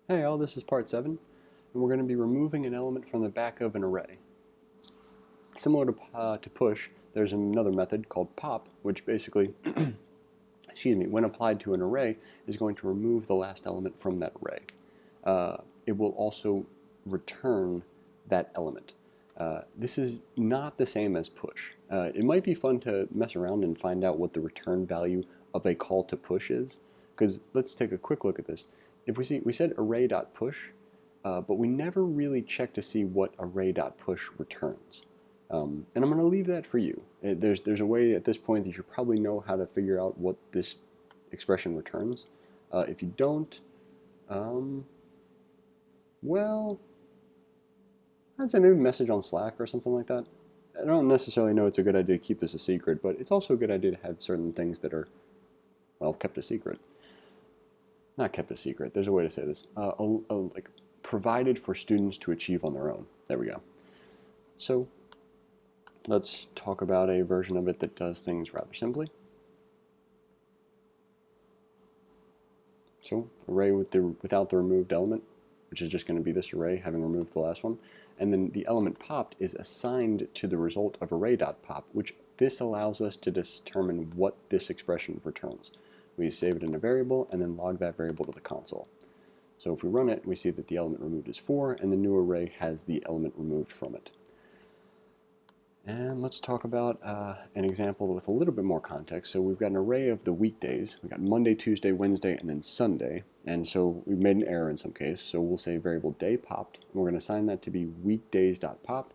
Hey all, this is part 7, and we're going to be removing an element from the back of an array. Similar to push, there's another method called pop, which basically, when applied to an array, is going to remove the last element from that array. It will also return that element. This is not the same as push. It might be fun to mess around and find out what the return value of a call to push is, because let's take a quick look at this. If we said array.push, but we never really check to see what array.push returns. And I'm going to leave that for you. There's a way at this point that you probably know how to figure out what this expression returns. If you don't, well, I'd say maybe message on Slack or something like that. I don't necessarily know it's a good idea to keep this a secret, but it's also a good idea to have certain things that are, well, kept a secret. Not kept a secret, there's a way to say this. Like provided for students to achieve on their own. There we go. So let's talk about a version of it that does things rather simply. So array without the removed element, which is just going to be this array having removed the last one. And then the element popped is assigned to the result of array.pop, which this allows us to determine what this expression returns. We save it in a variable and then log that variable to the console. So if we run it, we see that the element removed is 4, and the new array has the element removed from it. And let's talk about an example with a little bit more context. So we've got an array of the weekdays. We've got Monday, Tuesday, Wednesday, and then Sunday. And so we've made an error in some case. So we'll say variable day popped. And we're going to assign that to be weekdays.pop.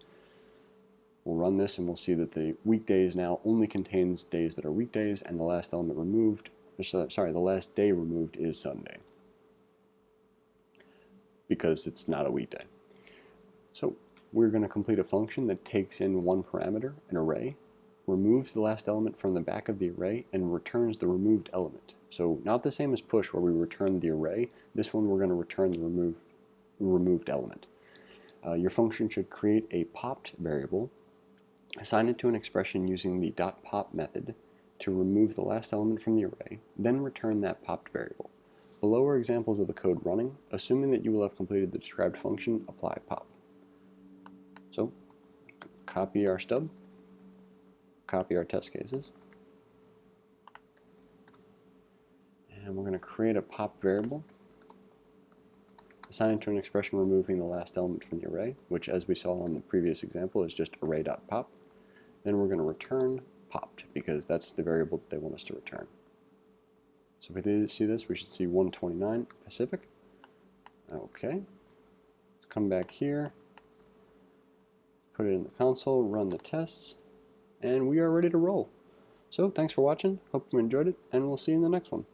We'll run this and we'll see that the weekdays now only contains days that are weekdays, and the last element removed, the last day removed is Sunday, because it's not a weekday. So we're going to complete a function that takes in one parameter, an array, removes the last element from the back of the array, and returns the removed element. So not the same as push where we return the array. This one we're going to return the removed element. Your function should create a popped variable, assign it to an expression using the .pop method to remove the last element from the array, then return that popped variable. Below are examples of the code running. Assuming that you will have completed the described function, apply pop. So, copy our stub, copy our test cases, and we're going to create a pop variable, assign it to an expression removing the last element from the array, which, as we saw in the previous example, is just array.pop. Then we're going to return popped, because that's the variable that they want us to return. So if we see this, we should see 129 Pacific. Okay. Let's come back here, put it in the console, run the tests, and we are ready to roll. So thanks for watching. Hope you enjoyed it, and we'll see you in the next one.